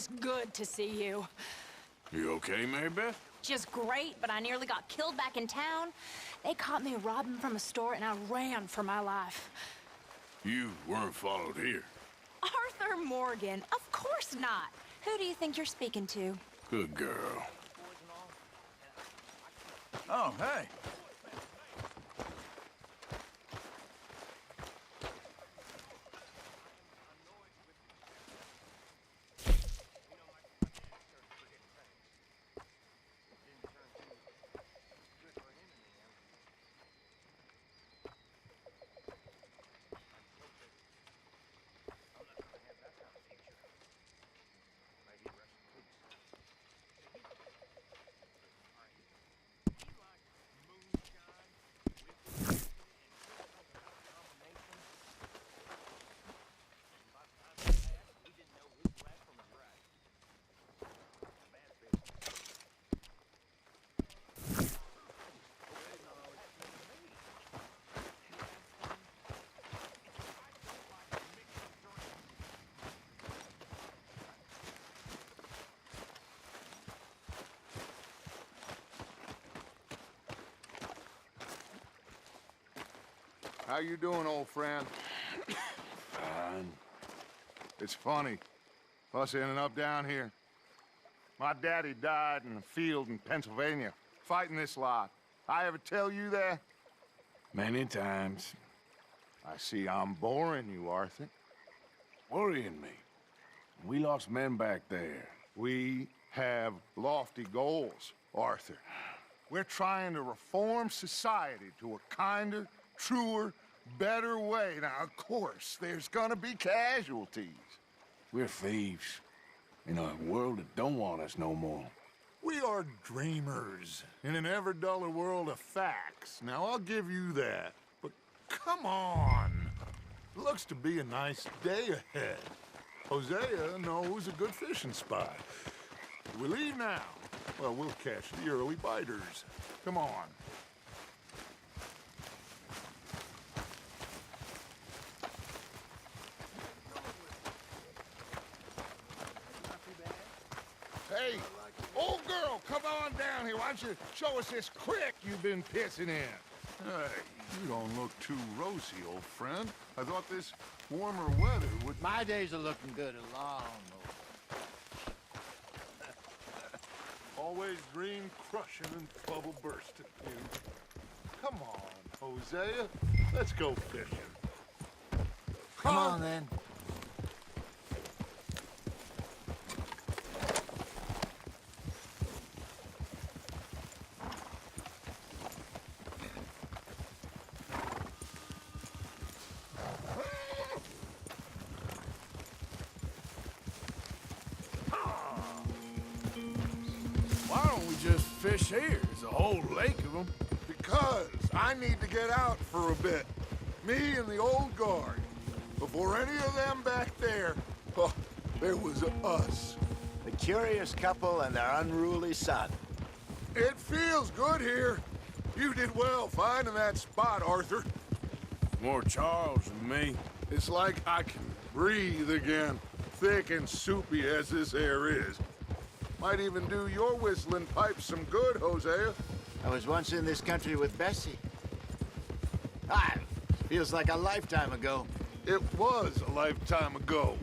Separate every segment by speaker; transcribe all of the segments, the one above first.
Speaker 1: It's good to see you.
Speaker 2: You okay, Mary Beth?
Speaker 1: Just great, but I nearly got killed back in town. They caught me robbing from a store and I ran for my life.
Speaker 2: You weren't followed here.
Speaker 1: Arthur Morgan, of course not. Who do you think you're speaking to?
Speaker 2: Good girl.
Speaker 3: Oh, hey.
Speaker 4: How you doing, old friend?
Speaker 2: Fine.
Speaker 4: It's funny, us ending up down here. My daddy died in a field in Pennsylvania, fighting this lot. I ever tell you that?
Speaker 2: Many times.
Speaker 4: I see I'm boring you, Arthur.
Speaker 2: Worrying me. We lost men back there.
Speaker 4: We have lofty goals, Arthur. We're trying to reform society to a kinder, truer, better way. Now, of course, there's gonna be casualties.
Speaker 2: We're thieves. In a world that don't want us no more.
Speaker 4: We are dreamers in an ever duller world of facts. Now, I'll give you that. But come on. Looks to be a nice day ahead. Hosea knows a good fishing spot. We leave now. Well, we'll catch the early biters. Come on. Hey, old girl, come on down here. Why don't you show us this creek you've been pissing in? Hey, you don't look too rosy, old friend. I thought this warmer weather would...
Speaker 5: My days are looking good and long.
Speaker 4: Always dream crushing and bubble bursting. Come on, Hosea. Let's go fishing.
Speaker 5: Come on, then.
Speaker 2: Why don't we just fish here? There's a whole lake of them.
Speaker 4: Because I need to get out for a bit. Me and the old guard. Before any of them back there, oh, there was us.
Speaker 5: The curious couple and their unruly son.
Speaker 4: It feels good here. You did well finding that spot, Arthur.
Speaker 2: More Charles than me.
Speaker 4: It's like I can breathe again, thick and soupy as this air is. Might even do your whistling pipes some good, Hosea.
Speaker 5: I was once in this country with Bessie. Feels like a lifetime ago.
Speaker 4: It was a lifetime ago.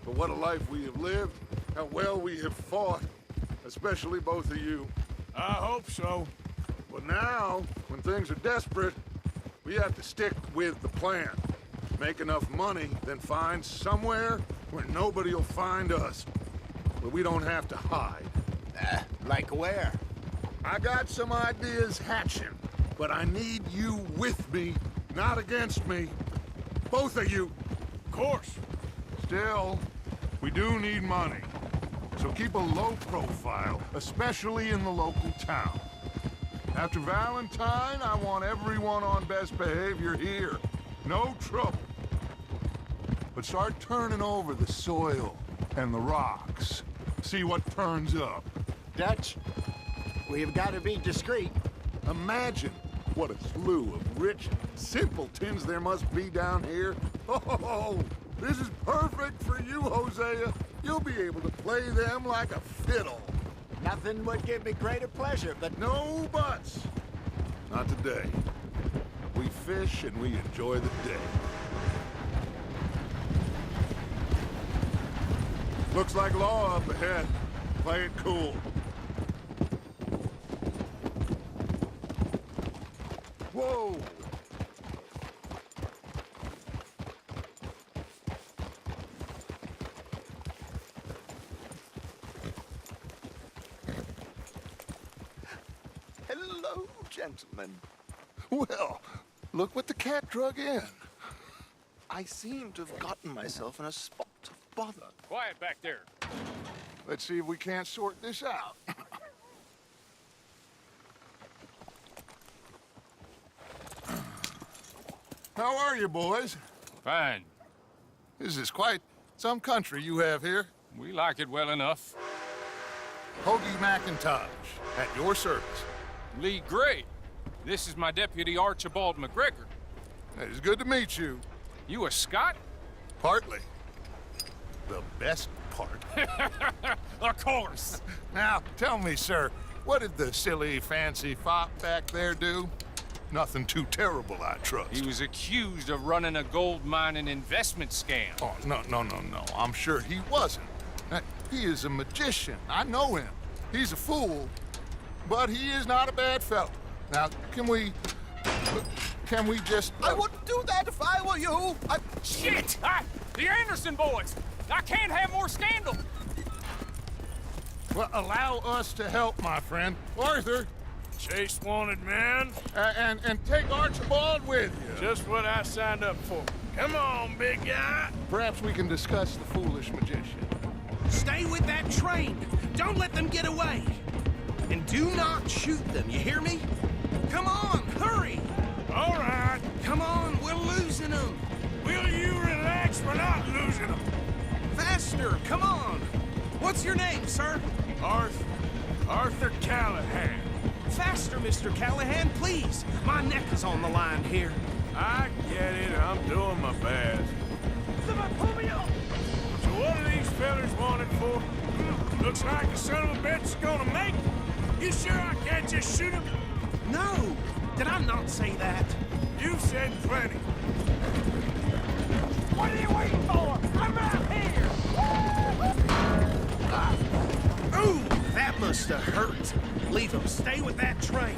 Speaker 4: But what a life we have lived, how well we have fought, especially both of you.
Speaker 2: I hope so.
Speaker 4: But now, when things are desperate, we have to stick with the plan. Make enough money, then find somewhere where nobody will find us. Where we don't have to hide.
Speaker 5: Like where?
Speaker 4: I got some ideas hatching, but I need you with me, not against me. Both of you.
Speaker 2: Of course.
Speaker 4: Still, we do need money. So keep a low profile, especially in the local town. After Valentine, I want everyone on best behavior here. No trouble. But start turning over the soil and the rocks. See what turns up.
Speaker 5: Dutch, we've got to be discreet.
Speaker 4: Imagine what a slew of rich simpletons there must be down here. Oh, this is perfect for you, Hosea. you'll be able to play them like a fiddle.
Speaker 5: Nothing would give me greater pleasure, but
Speaker 4: No buts. Not today. We fish and we enjoy the day. Looks like law up ahead. Play it cool. Whoa!
Speaker 5: hello, gentlemen.
Speaker 4: Well, look what the cat drug in.
Speaker 5: I seem to have gotten myself in a spot of bother.
Speaker 3: Quiet back there.
Speaker 4: Let's see if we can't sort this out. How are you, boys?
Speaker 3: Fine.
Speaker 4: This is quite some country you have here.
Speaker 3: We like it well enough.
Speaker 4: Hoagie McIntosh, at your service.
Speaker 3: Lee Gray. This is my deputy Archibald McGregor.
Speaker 4: It is good to meet you.
Speaker 3: You a Scot?
Speaker 4: Partly. The best part.
Speaker 3: Of course.
Speaker 4: Now, tell me, sir, what did the silly, fancy fop back there do? Nothing too terrible, I trust.
Speaker 3: He was accused of running a gold mining investment scam.
Speaker 4: Oh, no. I'm sure he wasn't. He is a magician. I know him. He's a fool, but he is not a bad fellow. Now, can we just...
Speaker 5: I wouldn't do that if I were you.
Speaker 3: Shit! The Anderson boys! I can't have more scandal!
Speaker 4: Well, allow us to help, my friend. Arthur,
Speaker 3: Chase wanted man.
Speaker 4: and take Archibald with you.
Speaker 3: Just what I signed up for. Come on, big guy.
Speaker 4: Perhaps we can discuss the foolish magician.
Speaker 6: Stay with that train. Don't let them get away. And do not shoot them, you hear me? Come on, hurry.
Speaker 3: All right.
Speaker 6: Come on, we're losing them.
Speaker 3: Will you relax? We're not losing them.
Speaker 6: Faster, come on. What's your name, sir?
Speaker 3: Arthur Callahan.
Speaker 6: Faster, Mr. Callahan, please. My neck is on the line here.
Speaker 3: I get it. I'm doing my best.
Speaker 6: Somebody pull me up.
Speaker 3: So what are these fellas wanted for? Looks like the son of a bitch is gonna make it. You sure I can't just shoot him?
Speaker 6: No, did I not say that?
Speaker 3: You've said plenty.
Speaker 6: What are you waiting for? I'm out here! Ooh, that must have hurt. Leave them. Stay with that train.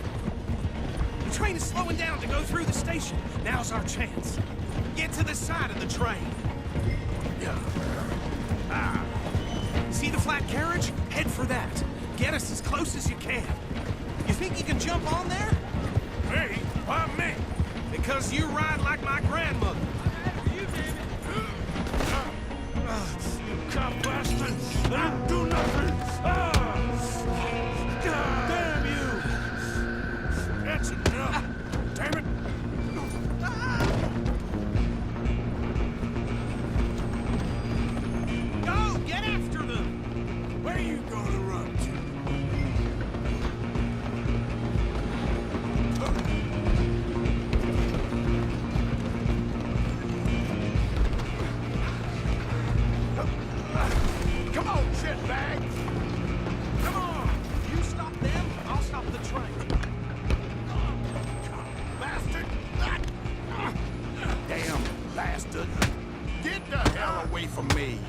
Speaker 6: The train is slowing down to go through the station. Now's our chance. Get to the side of the train. See the flat carriage? Head for that. Get us as close as you can. You think you can jump on there?
Speaker 3: Me? Why me?
Speaker 6: Because you ride like my grandmother.
Speaker 3: You cop bastard! I didn't do nothing! Damn you! That's enough! Damn it!
Speaker 6: Go! Get after them!
Speaker 3: Where you gonna run to?
Speaker 6: Come on, shitbags! Come on! You stop them, I'll stop the train.
Speaker 5: Bastard! Damn bastard! Get the hell away from me!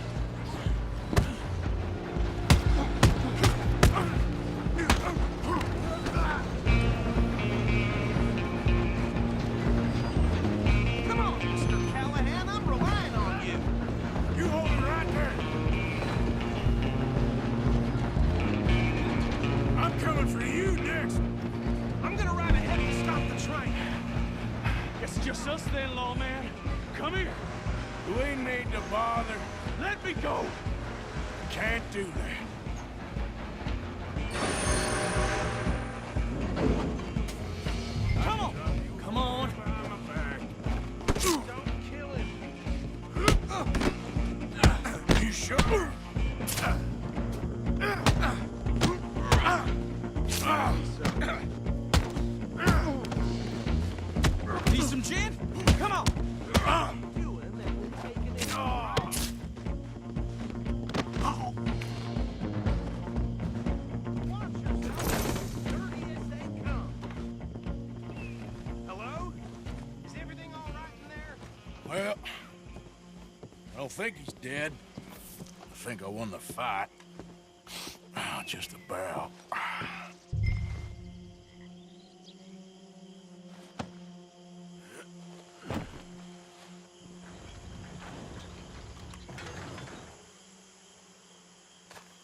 Speaker 6: Come on, Mr. Callahan, I'm relying on you.
Speaker 3: You hold it right there! I'm coming for you next!
Speaker 6: I'm gonna ride ahead and stop the train.
Speaker 3: It's just us then, lawman. Come here. You ain't need to bother. Let me go. Can't do that.
Speaker 6: Come on! Come on!
Speaker 3: Don't
Speaker 6: kill him.
Speaker 3: You sure?
Speaker 6: Need some gin? Come on!
Speaker 2: Well, I don't think he's dead. I think I won the fight. Just about.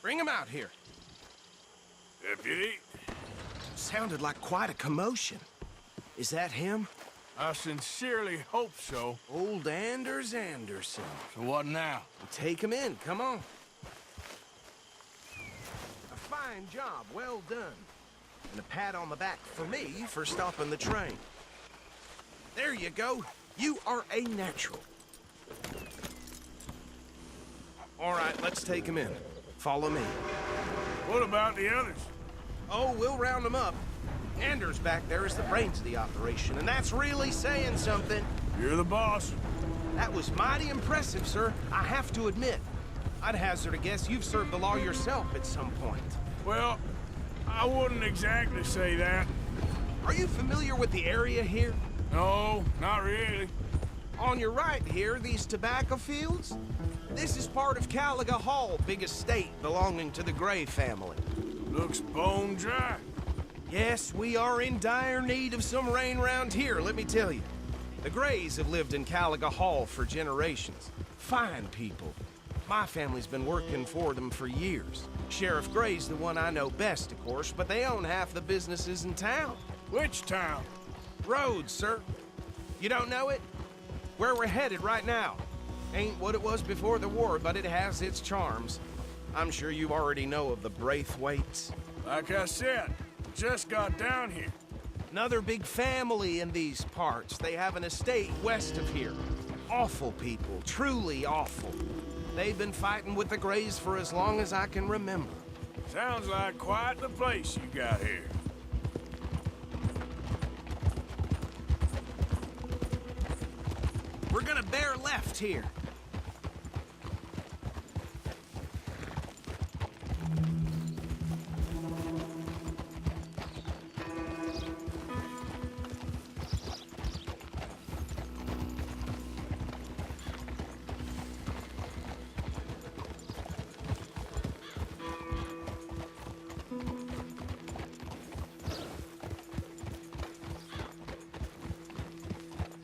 Speaker 6: Bring him out here.
Speaker 3: Deputy,
Speaker 6: Sounded like quite a commotion. Is that him?
Speaker 3: I sincerely hope so.
Speaker 6: Old Anders Anderson.
Speaker 2: So what now?
Speaker 6: Take him in, come on. A fine job, well done. And a pat on the back for me for stopping the train. There you go. You are a natural. All right, let's take him in. Follow me.
Speaker 3: What about the others?
Speaker 6: Oh, we'll round them up. Anders back there is the brains of the operation, and that's really saying something.
Speaker 3: You're the boss.
Speaker 6: That was mighty impressive, sir. I have to admit. I'd hazard a guess you've served the law yourself at some point.
Speaker 3: Well, I wouldn't exactly say that.
Speaker 6: Are you familiar with the area here?
Speaker 3: No, not really.
Speaker 6: On your right here, these tobacco fields? This is part of Caliga Hall, big estate belonging to the Gray family.
Speaker 3: Looks bone dry.
Speaker 6: Yes, we are in dire need of some rain round here, let me tell you. The Grays have lived in Caliga Hall for generations. Fine people. My family's been working for them for years. Sheriff Gray's the one I know best, of course, but they own half the businesses in town.
Speaker 3: Which town?
Speaker 6: Rhodes, sir. You don't know it? Where we're headed right now. Ain't what it was before the war, but it has its charms. I'm sure you already know of the Braithwaites.
Speaker 3: Like I said, just got down here.
Speaker 6: Another big family in these parts. They have an estate west of here. Awful people, truly awful. They've been fighting with the Grays for as long as I can remember.
Speaker 3: Sounds like quite the place you got here.
Speaker 6: We're gonna bear left here.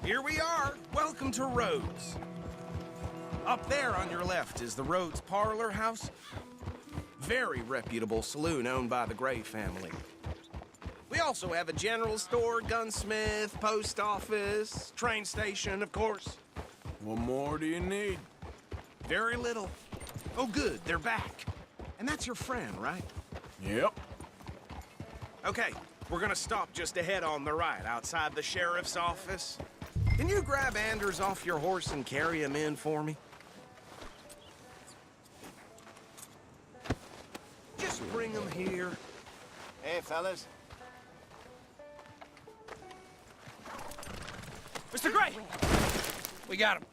Speaker 6: Here we are. Welcome to Rhodes. Up there on your left is the Rhodes Parlor House. Very reputable saloon owned by the Gray family. We also have a general store, gunsmith, post office, train station, of course.
Speaker 3: What more do you need?
Speaker 6: Very little. Oh, good, they're back. And that's your friend, right?
Speaker 3: Yep.
Speaker 6: Okay, we're gonna stop just ahead on the right, outside the sheriff's office. Can you grab Anders off your horse and carry him in for me? Just bring him here.
Speaker 7: Hey, fellas.
Speaker 6: Mr. Gray!
Speaker 7: We got him.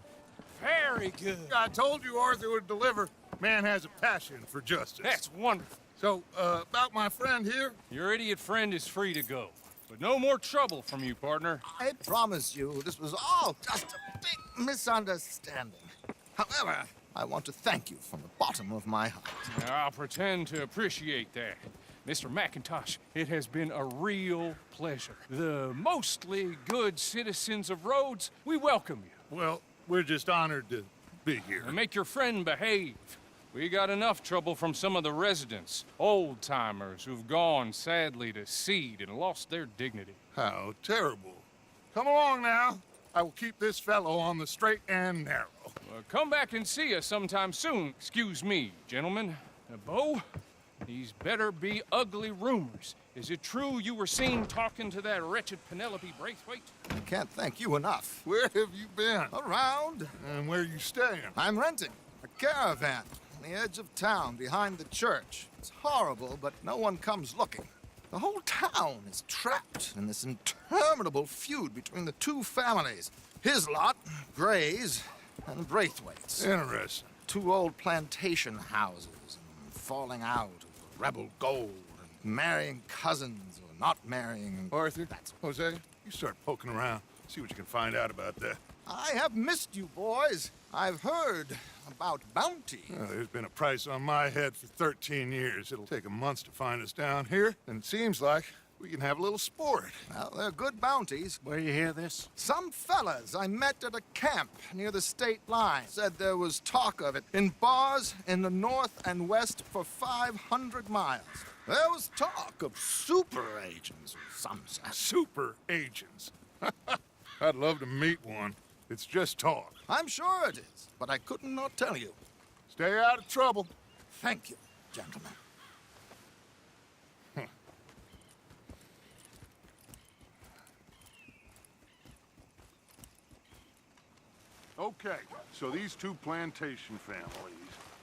Speaker 3: Very good.
Speaker 4: I told you Arthur would deliver. Man has a passion for justice.
Speaker 7: That's wonderful.
Speaker 4: So, about my friend here?
Speaker 7: Your idiot friend is free to go. But no more trouble from you, partner.
Speaker 5: I promise you, this was all just a big misunderstanding. However, I want to thank you from the bottom of my heart.
Speaker 7: I'll pretend to appreciate that. Mr. McIntosh, it has been a real pleasure. The mostly good citizens of Rhodes, we welcome you.
Speaker 4: Well, we're just honored to be here.
Speaker 7: And make your friend behave. We got enough trouble from some of the residents, old-timers who've gone, sadly, to seed and lost their dignity.
Speaker 4: How terrible. Come along now. I will keep this fellow on the straight and narrow.
Speaker 7: Come back and see us sometime soon. Excuse me, gentlemen. Bo, these better be ugly rumors. Is it true you were seen talking to that wretched Penelope Braithwaite?
Speaker 5: I can't thank you enough.
Speaker 4: Where have you been?
Speaker 5: Around.
Speaker 4: And where are you staying?
Speaker 5: I'm renting a caravan on the edge of town behind the church. It's horrible, but no one comes looking. The whole town is trapped in this interminable feud between the two families. His lot, Gray's, and Braithwaite's.
Speaker 4: Interesting.
Speaker 5: Two old plantation houses, and falling out of rebel gold, and marrying cousins or not marrying.
Speaker 4: Arthur, Jose, you start poking around. See what you can find out about that.
Speaker 5: I have missed you, boys. I've heard about bounty.
Speaker 4: There's been a price on my head for 13 years. It'll take 'em months to find us down here, and it seems like we can have a little sport.
Speaker 5: Well, they're good bounties.
Speaker 2: Where you hear this?
Speaker 5: Some fellas I met at a camp near the state line said there was talk of it in bars in the north and west for 500 miles. There was talk of super agents of some sort.
Speaker 4: Super agents. I'd love to meet one. It's just talk.
Speaker 5: I'm sure it is, but I couldn't not tell you.
Speaker 4: Stay out of trouble.
Speaker 5: Thank you, gentlemen.
Speaker 4: Okay, so these two plantation families.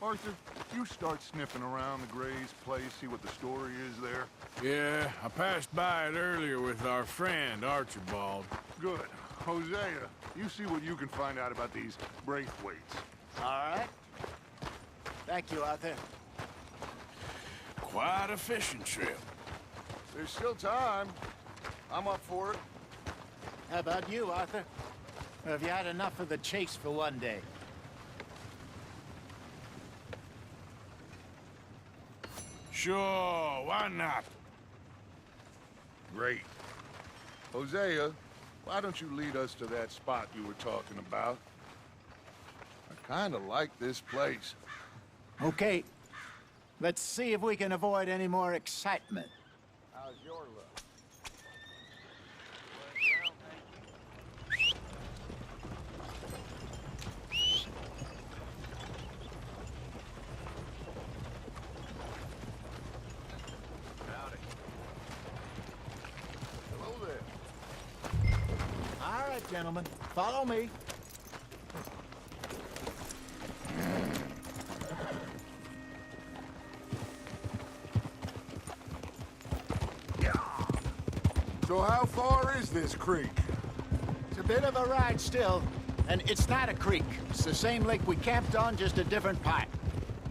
Speaker 4: Arthur, you start sniffing around the Gray's place, see what the story is there.
Speaker 2: Yeah, I passed by it earlier with our friend, Archibald.
Speaker 4: Good. Hosea, you see what you can find out about these Braithwaites.
Speaker 8: All right. Thank you, Arthur.
Speaker 2: Quite a fishing trip.
Speaker 4: There's still time. I'm up for it.
Speaker 8: How about you, Arthur? Or have you had enough of the chase for one day?
Speaker 2: Sure, why not?
Speaker 4: Great. Hosea, why don't you lead us to that spot you were talking about? I kind of like this place.
Speaker 8: Okay. Let's see if we can avoid any more excitement.
Speaker 4: How's your luck? Howdy. Hello there.
Speaker 8: All right, gentlemen. Follow me.
Speaker 4: So how far is this creek?
Speaker 8: It's a bit of a ride still, and it's not a creek. It's the same lake we camped on, just a different pipe.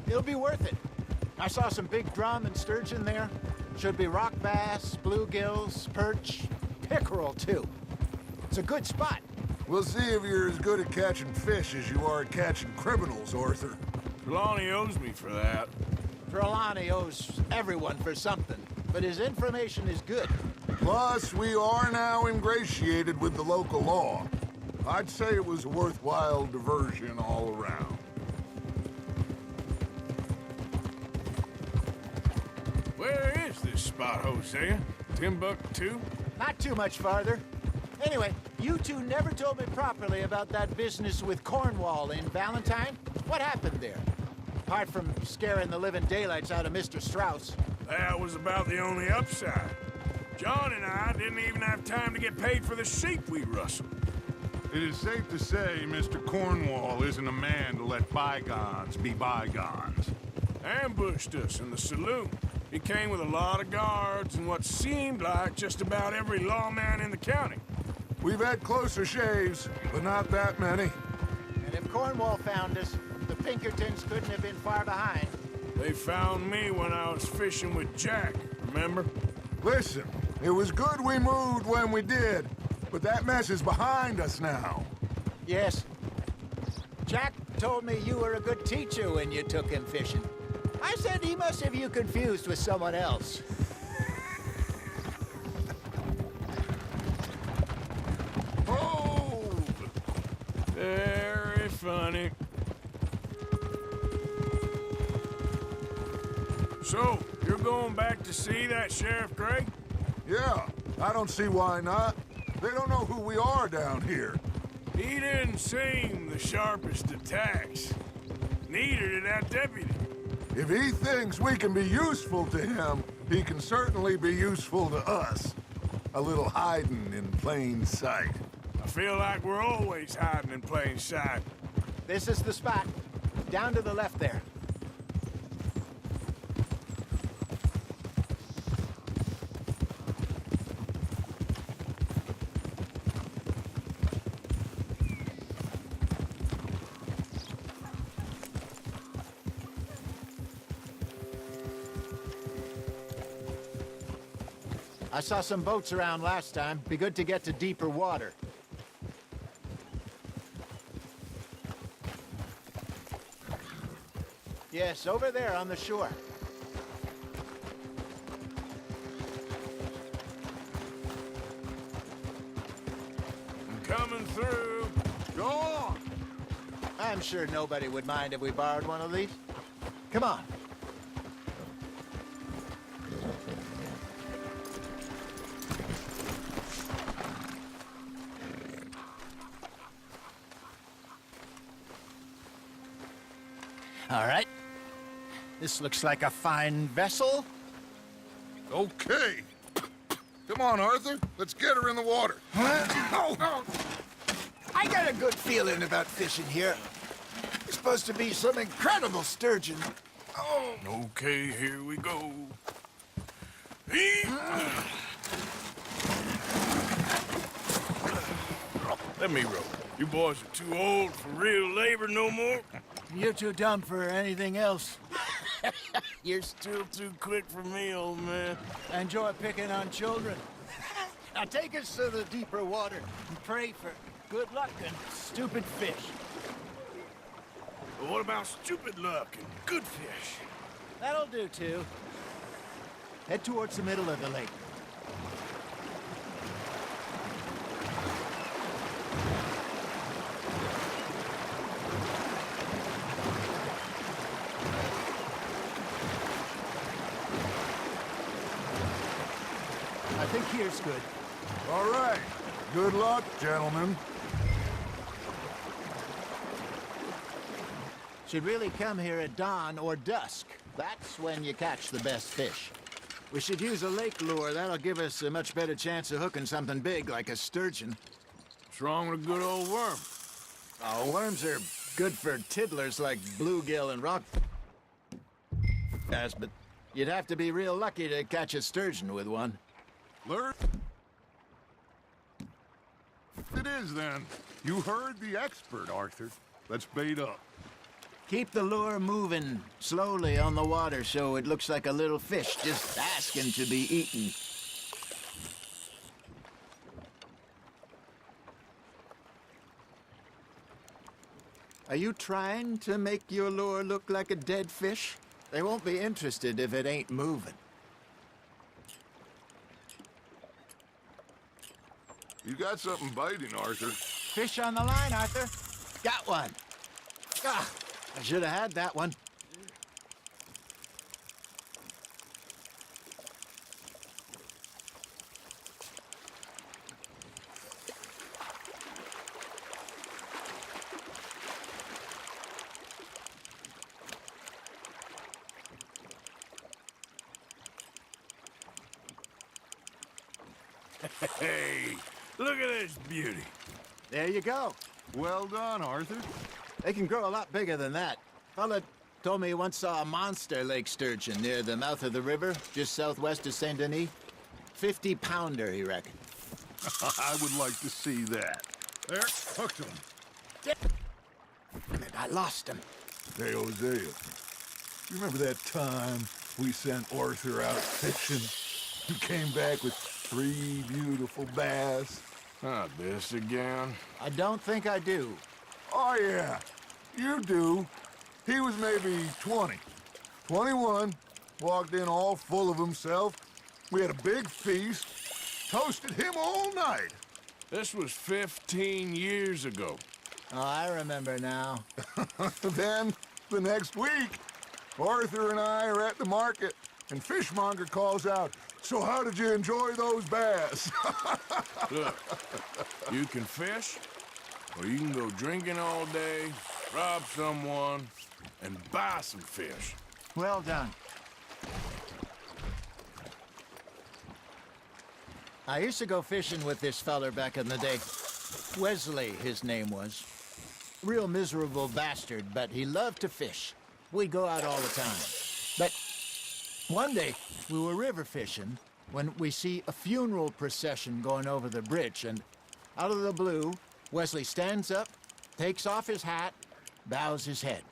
Speaker 8: It'll be worth it. I saw some big drum and sturgeon there. Should be rock bass, bluegills, perch, pickerel too. It's a good spot.
Speaker 4: We'll see if you're as good at catching fish as you are at catching criminals, Arthur.
Speaker 2: Trelawney owes me for that.
Speaker 8: Trelawney owes everyone for something, but his information is good.
Speaker 4: Plus, we are now ingratiated with the local law. I'd say it was a worthwhile diversion all around.
Speaker 2: Where is this spot, Hosea? Timbuktu?
Speaker 8: Not too much farther. Anyway, you two never told me properly about that business with Cornwall in Valentine. What happened there? Apart from scaring the living daylights out of Mr. Strauss.
Speaker 2: That was about the only upside. John and I didn't even have time to get paid for the sheep we rustled.
Speaker 4: It is safe to say Mr. Cornwall isn't a man to let bygones be bygones.
Speaker 2: Ambushed us in the saloon. He came with a lot of guards and what seemed like just about every lawman in the county.
Speaker 4: We've had closer shaves, but not that many.
Speaker 8: And if Cornwall found us, the Pinkertons couldn't have been far behind.
Speaker 2: They found me when I was fishing with Jack, remember?
Speaker 4: Listen, it was good we moved when we did, but that mess is behind us now.
Speaker 8: Yes. Jack told me you were a good teacher when you took him fishing. I said he must have you confused with someone else.
Speaker 4: Hold!
Speaker 2: Very funny. So, you're going back to see that Sheriff Gray?
Speaker 4: Yeah, I don't see why not. They don't know who we are down here.
Speaker 2: He didn't seem the sharpest attacks. Neither did that deputy.
Speaker 4: If he thinks we can be useful to him, he can certainly be useful to us. A little hiding in plain sight.
Speaker 2: I feel like we're always hiding in plain sight.
Speaker 8: This is the spot. Down to the left there. I saw some boats around last time. Be good to get to deeper water. Yes, over there on the shore.
Speaker 2: I'm coming through.
Speaker 4: Go on!
Speaker 8: I'm sure nobody would mind if we borrowed one of these. Come on. All right. This looks like a fine vessel.
Speaker 4: Okay. Come on, Arthur. Let's get her in the water.
Speaker 8: Oh. I got a good feeling about fishing here. It's supposed to be some incredible sturgeon.
Speaker 2: Oh. Okay, here we go. Let me row. You boys are too old for real labor no more.
Speaker 8: You're too dumb for anything else.
Speaker 2: You're still too quick for me, old man.
Speaker 8: I enjoy picking on children. Now take us to the deeper water and pray for good luck and stupid fish.
Speaker 2: But what about stupid luck and good fish?
Speaker 8: That'll do, too. Head towards the middle of the lake. I think here's good.
Speaker 4: All right. Good luck, gentlemen.
Speaker 8: Should really come here at dawn or dusk. That's when you catch the best fish. We should use a lake lure. That'll give us a much better chance of hooking something big like a sturgeon.
Speaker 2: What's wrong with a good old worm?
Speaker 8: Oh, worms are good for tiddlers like bluegill and rock. Yes, but you'd have to be real lucky to catch a sturgeon with one.
Speaker 4: Learn. It is, then. You heard the expert, Arthur. Let's bait up.
Speaker 8: Keep the lure moving slowly on the water so it looks like a little fish just asking to be eaten. Are you trying to make your lure look like a dead fish? They won't be interested if it ain't moving.
Speaker 4: You got something biting, Arthur.
Speaker 8: Fish on the line, Arthur. Got one. Ah, I should have had that one.
Speaker 2: Hey, look at this beauty.
Speaker 8: There you go.
Speaker 4: Well done, Arthur.
Speaker 8: They can grow a lot bigger than that. Fella told me he once saw a monster lake sturgeon near the mouth of the river, just southwest of Saint Denis. 50-pounder, he reckoned.
Speaker 4: I would like to see that. There, hooked him.
Speaker 8: Damn it, I lost him.
Speaker 4: Hey, Hosea. You remember that time we sent Arthur out fishing? He came back with 3 beautiful bass.
Speaker 2: Not this again.
Speaker 8: I don't think I do.
Speaker 4: Oh, yeah. You do. He was maybe 20. 21. Walked in all full of himself. We had a big feast. Toasted him all night.
Speaker 2: This was 15 years ago.
Speaker 8: Oh, I remember now.
Speaker 4: Then, the next week, Arthur and I are at the market, and Fishmonger calls out, "So how did you enjoy those bass?"
Speaker 2: Look, you can fish, or you can go drinking all day, rob someone, and buy some fish.
Speaker 8: Well done. I used to go fishing with this feller back in the day. Wesley, his name was. Real miserable bastard, but he loved to fish. We'd go out all the time. But one day, we were river fishing when we see a funeral procession going over the bridge, and out of the blue, Wesley stands up, takes off his hat, bows his head.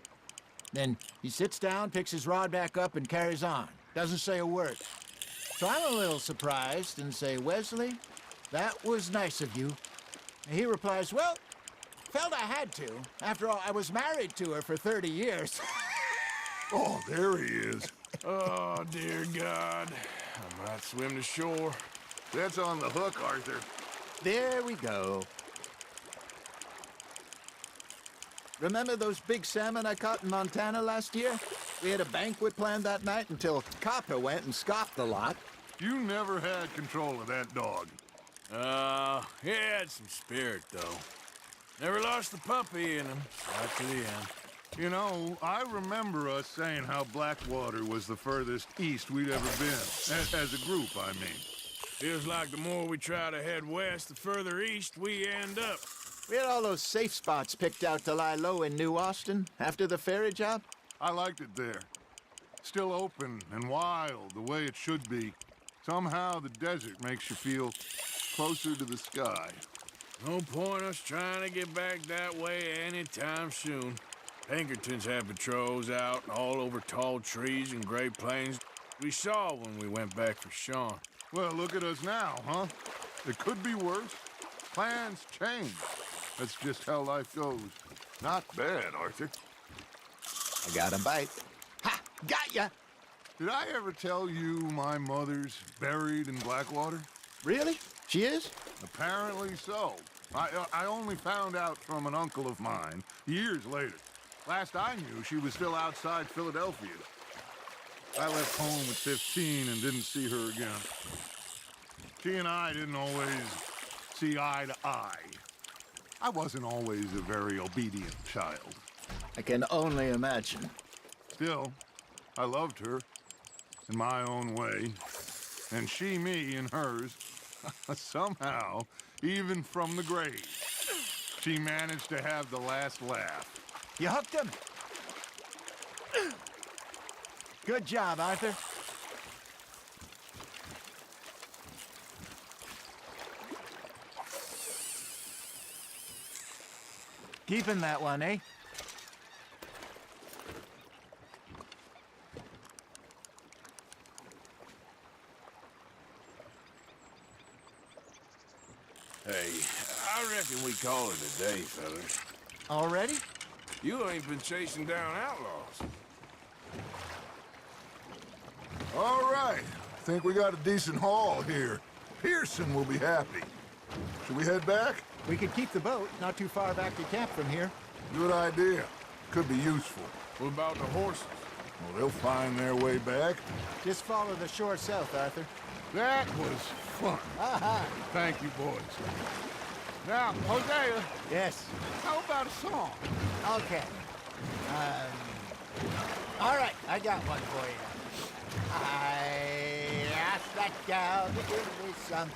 Speaker 8: Then he sits down, picks his rod back up, and carries on. Doesn't say a word. So I'm a little surprised and say, "Wesley, that was nice of you." And he replies, "Well, felt I had to. After all, I was married to her for 30 years.
Speaker 4: Oh, there he is.
Speaker 2: Oh, dear God. I might swim to shore.
Speaker 4: That's on the hook, Arthur.
Speaker 8: There we go. Remember those big salmon I caught in Montana last year? We had a banquet planned that night until Copper went and scoffed the lot.
Speaker 4: You never had control of that dog.
Speaker 2: He had some spirit, though. Never lost the puppy in him, right to the end.
Speaker 4: You know, I remember us saying how Blackwater was the furthest east we'd ever been. As a group, I mean.
Speaker 2: Feels like the more we try to head west, the further east we end up.
Speaker 8: We had all those safe spots picked out to lie low in New Austin after the ferry job.
Speaker 4: I liked it there. Still open and wild, the way it should be. Somehow the desert makes you feel closer to the sky.
Speaker 2: No point us trying to get back that way anytime soon. Pinkertons have patrols out all over tall trees and Great Plains. We saw when we went back for Sean.
Speaker 4: Well, look at us now, huh? It could be worse. Plans change. That's just how life goes. Not bad, Arthur.
Speaker 8: I got a bite. Ha! Got ya!
Speaker 4: Did I ever tell you my mother's buried in Blackwater?
Speaker 8: Really? She is?
Speaker 4: Apparently so. I only found out from an uncle of mine years later. Last I knew, she was still outside Philadelphia. I left home at 15 and didn't see her again. She and I didn't always see eye to eye. I wasn't always a very obedient child.
Speaker 8: I can only imagine.
Speaker 4: Still, I loved her in my own way, and she me in hers. Somehow, even from the grave, she managed to have the last laugh.
Speaker 8: You hooked him. Good job, Arthur. Keeping that one, eh?
Speaker 2: Hey, I reckon we call it a day, fellas.
Speaker 8: Already?
Speaker 2: You ain't been chasing down outlaws.
Speaker 4: All right. Think we got a decent haul here. Pearson will be happy. Should we head back?
Speaker 8: We could keep the boat not too far back to camp from here.
Speaker 4: Good idea. Could be useful.
Speaker 2: What about the horses?
Speaker 4: Well, they'll find their way back.
Speaker 8: Just follow the shore south, Arthur.
Speaker 4: That was fun.
Speaker 8: Aha!
Speaker 4: Thank you, boys. Now, Hosea,
Speaker 8: Yes.
Speaker 4: how about a song?
Speaker 8: Okay. All right, I got one for you. I asked that gal to give me some.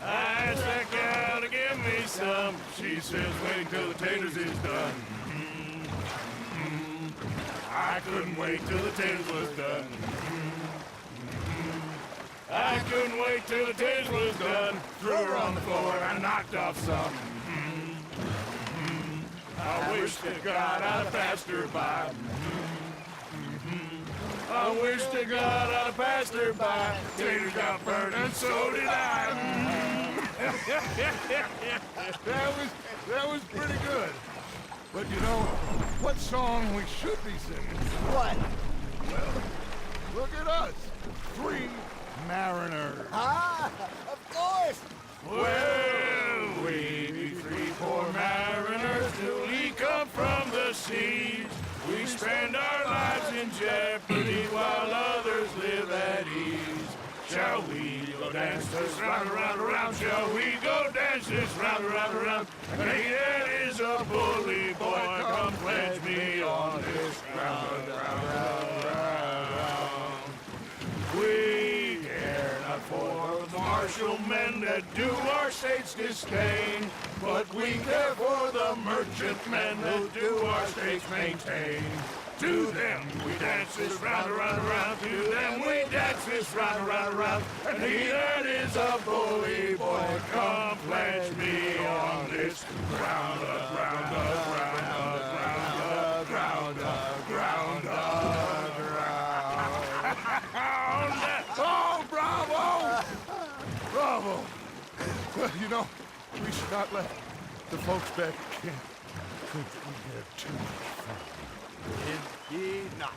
Speaker 2: I asked that gal to give me some. She says, wait till the taters is done. I couldn't wait till the taters was done. I couldn't wait till the taters was done. Threw her on the floor and knocked off some. I wish to God I'd passed her by. I wish to God I'd passed her by. Taters got burned and so did I.
Speaker 4: That was pretty good. But you know, what song we should be singing?
Speaker 8: What?
Speaker 4: Well, look at us. 3 mariners.
Speaker 8: Ah, of course.
Speaker 2: Well, we be 3 poor mariners till we come from the seas. We spend our lives in jeopardy while others live at ease. Shall we go dance this round, around, around? Shall we go dance this round, around, around? And he that is a bully boy, come pledge me on this ground, round. We care not for the martial men that do our state's disdain, but we care for the merchant men that do our state's maintain. To them we dance this round, around, around. To them we dance this round, around, around. And he that is a bully boy, come pledge me on this ground, ground, ground, ground, ground, ground, ground.
Speaker 4: Oh, bravo! Bravo! Well, you know, we should not let the folks back at camp think we had too much fun.
Speaker 8: Did he not?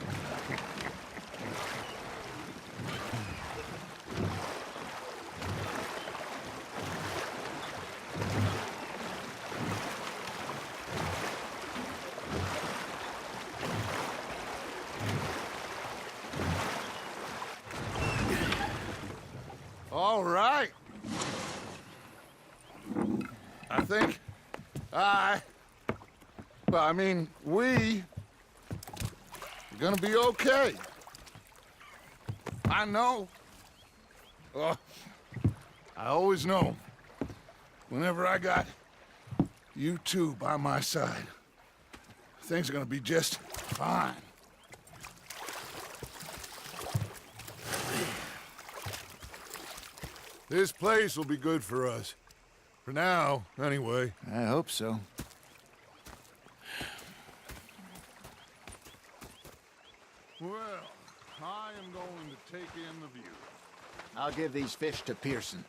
Speaker 4: All right. I think we're gonna be okay. I know. Oh, I always know. Whenever I got you two by my side, things are gonna be just fine. This place will be good for us. For now, anyway.
Speaker 8: I hope so.
Speaker 4: Well, I am going to take in the view.
Speaker 8: I'll give these fish to Pearson.